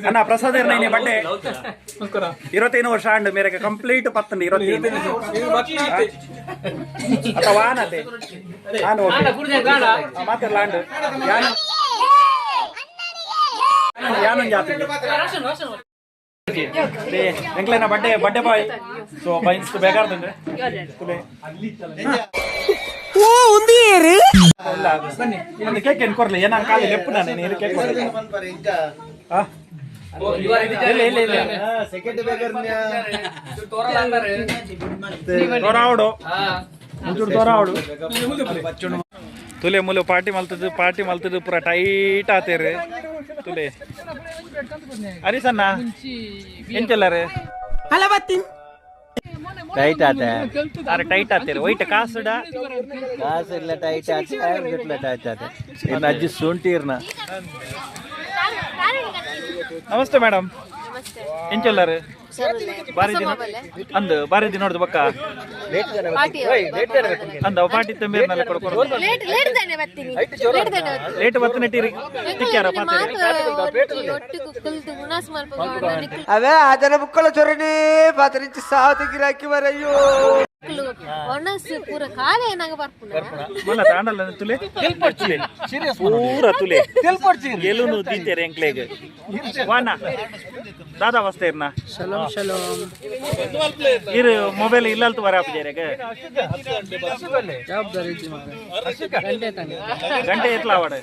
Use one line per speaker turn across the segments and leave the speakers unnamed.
ಅಣ್ಣ ಪ್ರಸಾದ್ ಇರ್ನೈನೆ ಬಡ್ಡೆ 21 ವರ್ಷ ಅಂಡ್ ಮೇರೆಗೆ ಕಂಪ್ಲೀಟ್ ಪತ್ತಂಡು 21 ಅಥವಾ ಆನತೆ ಆನ್ ಮಾತಿರ್ಲ ಅಂಡ್ ಯಾನೊಂದು ಜಾತಿ ಎಂಕ್ಲೇನ ಬಡ್ಡೆ ಬಾಯ್ ಸೊ ಬೈನ್ಸ್ ಬೇಕಾರ್ದಂದ್ರೆ ಬನ್ನಿ ಕೇಕ್ ಏನು ಕೊರ್ಲಿ ಏನ ಕಾಲಿ ಲೆಪ್ಪು ನಾನು ನೀರು ಕೇಕ್ ತೋರಾವಡು ತುಲೆ ಮುಲು ಪಾರ್ಟಿ ಮಲ್ತದ್ದು ಪೂರ ಟೈಟ್ ಆತೇರಿ ತುಲೆ ಅರಿಸಣ್ಣ ಎಂತೆಲ್ಲಾರೆ
ಟೈಟ್ ಆತೆ
ಅರೆ ಟೈಟ್ ಆತೇರಿ ವೈಟ್ ಕಾಸುಡ
ಕಾಸು ಇಲ್ಲ ಟೈಟ್ ಆತೆ ಟೈಟ್ ಆತೆ ಇನ್ನು ಅಜ್ಜಿ ಸುಂಟೀರ್ನ
ನಮಸ್ತೆ ಮೇಡಮ್ ಎಂಚೆಲ್ಲಾರು ಬಾರಿ ದಿನ ಅಂದು ಬಾರಿ ದಿನ ನೋಡ್ದು ಬಕ್ಕ ಅಂದ ಪಾಟಿ ತಂಬೇರ್ನೆಲ್ಲ ಕೊಡ್ಕೊಂಡು ಲೇಟ್ ಬತ್ತ ನೆಟ್ಟಿರಿ ತಿಕ್ಕ್ಯಾರ
అవే ఆదర బుక్కల చొరని పతరించి సావతి గిరాకి వరయ్యో
ಮಲ್ಲ ತಾಂಡಲ್ಲ ತುಲೆ ತೆಲ್ಪಡ್ಚಿಲೆ ಪೂರ ತುಲೆ ಗೆಲುನು ದೀತೆರೆ ಎಂಕ್ಲೆಗ್ ವಾನ ದಾದಾ ವಸ್ತೇರ್ನ
ಶಲೋಮ್
ಇರು ಮೊಬೈಲ್ ಇಲ್ಲಲ್ತು ವರ ಆಪಜೇರೆಗ
ಜವಾಬ್ದಾರಿ ಇಜ್ಜಿ ಮಾರೆ
ಗಂಟೆ ಎತ್ಲ ಆವಡ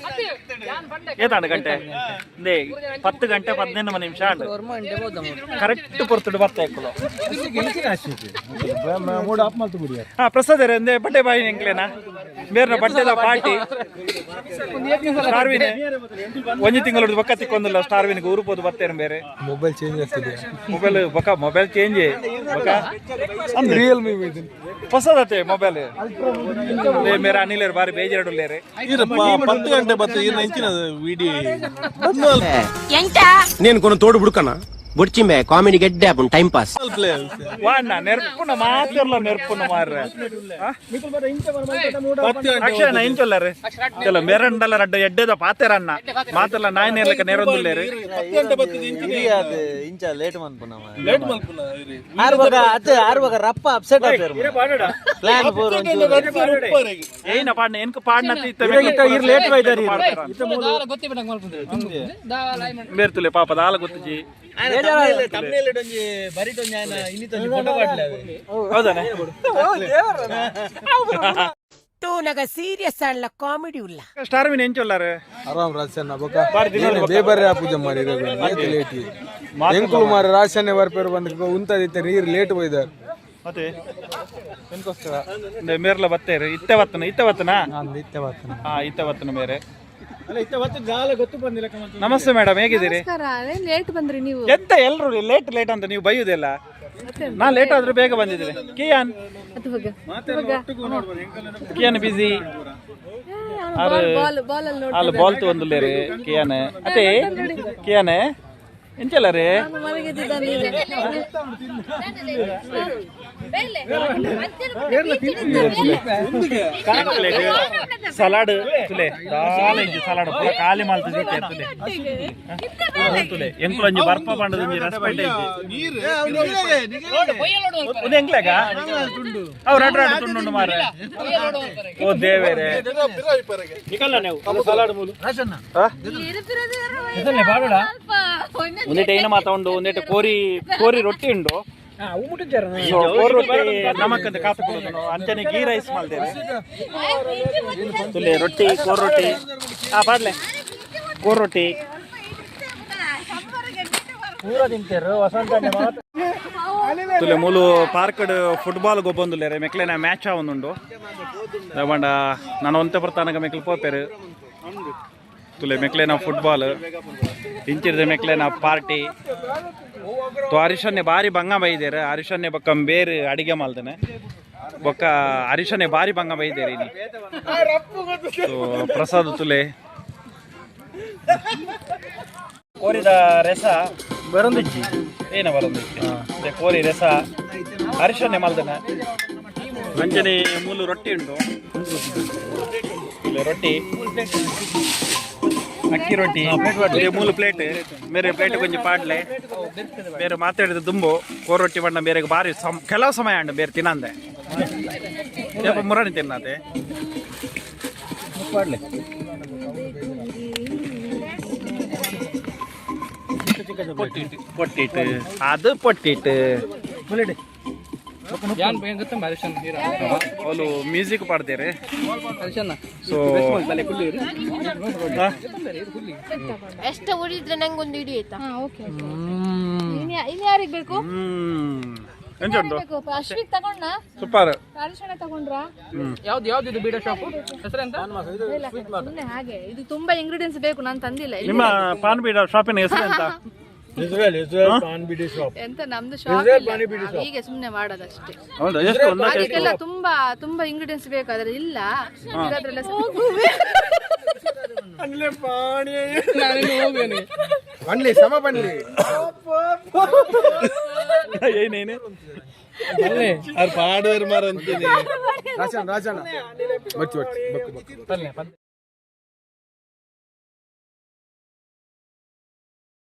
ಏತಾಂಡ ಗಂಟೆ ದೇ 10 ಗಂಟೆ 15 ನಿಮಿಷ ಆಂಡ ಕರೆಕ್ಟ್ ಪೊರ್ತುಡು ಬರ್ತಾ ಇಕ್ಕಳು ಹಾ ಪ್ರಸಾದ್ ಎಂದೇ ಬಡ್ಡೆ ಬಾಯಿ ಎಂಕ್ಲೇನಾ ಬೇರೆ ಬಡ್ಡೆದ ಪಾರ್ಟಿ ಸ್ಟಾರ್ವಿನ್ ಒಂಜಿ ತಿಂಗಳು ಬೊಕ್ಕ ತಿಕ್ಕೊಂದಿಲ್ಲ ಸ್ಟಾರ್ವಿನ್ಗೆ ಉರುಪೋದು ಬರ್ತೇನೆ ಬೇರೆ
ಮೊಬೈಲ್ ಚೇಂಜ್ ಆಗ್ತದೆ
ಮೊಬೈಲ್ ಚೇಂಜ್
ರಿಯಲ್ಮಿ
ಹೊಸದತ್ತೆ ಮೊಬೈಲ್ ಮೇರೆ ಅನಿಲೇರು ಬಾರಿ ಬೇಜಾರುಳ್ಳೇರೆ
10 ಗಂಟೆ ಬತ್ತ ಇಂಚಿನ ವಿಡಿಯೋ
నేను కొన్ని తోడు బుడుకన్నా బుడిచిమే కామెడీ గడ్డే అప్పుడు టైం పాస్
ವಾಣ ನೆರ್ಪುನ ಮಾತಿರ್ಲ ನೆರ್ಪುನ ಮಾರ್ರೆ ಅಕ್ಷರನ ಇಂಚೊಲ್ಲರೆ ಚಲೋ ಮೆರಂಡಲ ರಡ್ಡ ಎಡ್ಡೆದ ಪಾತೆರನ್ನ ಮಾತಲ್ಲ ನಾಯಿ ನೇರ್ಲಕ ನೆರೊಂದುಲ್ಲೇರೆ
10 ಗಂಟೆ ಬತ್ತದ
ಇಂಚ ಲೇಟ್ ಮನ್ಪುನ
ಲೇಟ್ ಮಲ್ಪುನ
ಆರ್ವಾಗ ರಪ್ಪ ಅಪ್ಸೆಟ್ ಆಗ್ತಾರೆ ಪ್ಲಾನ್ ಫೋರ್
ಏನ ಪಾಡ್ನ ಎನ್ಕ ಪಾಡ್ನತಿ
ಇರ್ ಲೇಟ್ ಬೈದಾರಿ
ಬೇರ್ತುಲೆ ಪಾಪ ದಾಲ ಗೊತ್ತಿಜಿ ಹೌದಾನೆ
ಸೀರಿಯಸ್ ಅಲ್ಲ ಕಾಮಿಡಿ ಇಲ್ಲ
ಸ್ಟಾರ್ವಿನ್ ಎಂಚೊಲ್ಲಾರೆ
ಆರಾಮ್ ರಾಶನ ಬಕ ಬೇಬರೆ ಪೂಜೆ ಮಾಡಿರೋದು ಲೇಟ್ ಎಂಕುಲು ಮಾರ ರಾಶನೆ ಬರ್ಪೇರು ಬಂದ್ರೆ ಉಂತದಿತ್ತೆ ನೀರು ಲೇಟ್ ಬೈದಾರ
ಮತ್ತೆ ಎನ್ಕೋಸ್ಕರ ಮೇರ್ಲ ಬತ್ತೇರು ಇತ್ತೆ ವತ್ತನ ಹಾ ಇತ್ತೆ ವತ್ತನ ಮೇರೆ ನಮಸ್ತೆ ಮೇಡಮ್ ಹೇಗಿದ್ದೀರಿ
ಲೇಟ್ ಬಂದ್ರಿ ನೀವು
ಎಂತ ಎಲ್ರು ಲೇಟ್ ಅಂತ ನೀವು ಬೈಯುದಿಲ್ಲ ನಾ ಲೇಟ್ ಆದ್ರೂ ಬೇಗ ಬಂದಿದ್ದೀನಿ ಕಿಯಾನ್ ಬಿಸಿ ಅಲ್ಲಿ ಬಾಲ್ ತೊಂದುಲ್ಲೇರಿ ಕಿಯಾನ್ ಅತ್ತೆ ಕಿಯಾನ್ ಎಂಚಲ್ಲ ರೀ ಸಲಾಡ್ ತುಲೆ ಸಲಾಡ್ ಪೂರ ಖಾಲಿ ಮಾಲ್ತ ತುಲೆ ಎಂಕ್ಲೊಂಜಿ ಬರ್ಪ ಪಂಡದೊಂಜಿ ರಸಪೈಟ ಒಂದು ಎಂಕ್ಲೆಗ ಅವ್ ರಡ್ ತುಂಡು ಮಾರ ಓ ದೇವೇರೆ ಸಲಾಡ್ ಮೂಲು ಒಂದೇಟ ಏನ ಮಾತಾಡು ಒಂದೇಟ ಕೋರಿ ರೊಟ್ಟಿ ಉಂಡು ಕೋರಿ ರೊಟ್ಟಿ ನಮಕ್ಕಂತ ಕಾಸು ಕೊಡೋದು ಅಂಚನೆ ಗೀ ರೈಸ್ ಮಾಡ್ತೇವೆ ತುಲೆ ರೊಟ್ಟಿ ಕೋರ್ ರೊಟ್ಟಿ ಪಾಡ್ಲೆ ಕೋರ್ ರೊಟ್ಟಿ ತುಲೆ ಮೂಲು ಪಾರ್ಕಡ್ ಫುಟ್ಬಾಲ್ ಗೊಬ್ಬೊಂದುಲ್ಲೇರೆ ಮೆಕ್ಲೆನ ಮ್ಯಾಚ್ ಆವೊಂದುಂಡು ದವಂಡ ನಾನು ಒಂತೆ ಬರ್ತಾನಗ ಮೆಕ್ಲು ಪೋಪೆರು ತುಲೆ ಮೆಕ್ಲೆನ ಫುಟ್ಬಾಲ್ ಇಂಚಿರ್ದ ಮೆಕ್ಲೆನ ಪಾರ್ಟಿ ತೋ ಅರಿಶನ್ನೆ ಬಾರಿ ಬಂಗ ಬೈದೇರ ಅರಿಶನ್ನೆ ಬೊಕ್ಕ ಬೇರೆ ಅಡಿಗೆ ಮಾಲ್ದೇನೆ ಬೊಕ್ಕ ಅರಿಶನ್ನೆ ಬಾರಿ ಬಂಗ ಬೈದೇರಿ ಇಲ್ಲಿ ಪ್ರಸಾದ್ ತುಲೆ ಕೋರಿದ ರೆಸ ಬರೊಂದಿಜ್ಜಿ ಏನ ಬರೊಂದಿಜ್ಜಿ ಕೋರಿ ರೆಸ ಅರಿಶನ್ನೆ ಮಾಲ್ದೇನೆ ಅಂಜನೆ ಮೂಲು ರೊಟ್ಟಿ ಉಂಟು ರೊಟ್ಟಿ ಅಕ್ಕಿ ರೊಟ್ಟಿ ಇದು 3 ಪ್ಲೇಟ್ ಬೇರೆ ಪ್ಲೇಟ್ ಕೊಂಚ ಪಾಡ್ಲೆ ಬೇರೆ ಮಾತಾಡಿದ ದುಂಬು ಕೋರೊಟ್ಟಿ ಬಣ್ಣ ಬೇರೆ ಬಾರಿ ಕೆಲವು ಸಮಯ ಅಂಡು ಬೇರೆ ತಿನ್ನಂದೆ ಮುರಾಣಿ ತಿನ್ನತೆ పొట్టిట్ ಅದು పొట్టిట్ వాళ్ళు ಮ್ಯೂಸಿಕ್ ಪಾಡ್ತಾರೆ ಸೊ
ಎಷ್ಟು ಉಳಿದ್ರೆ ನಂಗೊಂದು ಇಡಿ ಆಯ್ತಾ ಇನ್ನು ಯಾರಿಗೆ ಬೇಕು
ಎಂಜುಂಟು
ಅಶ್ವಿಕ್ ತಗೊಂಡ
ಸೂಪರ್
ಅರಿಶಿಣ ತಗೊಂಡ್ರಾ
ಯಾವ್ದು ಇದು ಬೀಡ ಶಾಪ್ ಹೆಸರೆಂತ
ಸುಮ್ನೆ ಹಾಗೆ ಇದು ತುಂಬಾ ಇಂಗ್ರೀಡಿಯೆಂಟ್ಸ್ ಬೇಕು ನಾನು ತಂದಿಲ್ಲ ಇಲ್ಲಿ
ನಿಮ್ಮ ಪಾನ್ ಬೀಡ ಶಾಪಿನ ಹೆಸರು ಎಂತ
ಎಂತ ನಮ್ದು ಶಾಪ್ ಹೀಗೆ ಸುಮ್ನೆ ಮಾಡೋದಷ್ಟೇ
ಹೌದಾ ಎಷ್ಟು
ಅದಕ್ಕೆಲ್ಲ ತುಂಬಾ ತುಂಬಾ ಇಂಗ್ರೀಡಿಯೆಂಟ್ಸ್ ಬೇಕಾದ್ರೆ ಇಲ್ಲ ಇರೋದ್ರೆಲ್ಲ
ಬನ್ನಿ ಸಮ ಬನ್ನಿ
ಏನೇನು
ಪಾಡುವರು ಮಾರ ಅಂತೀನಿ ರಾಜಣ್ಣ ಬಚ್ಚಿ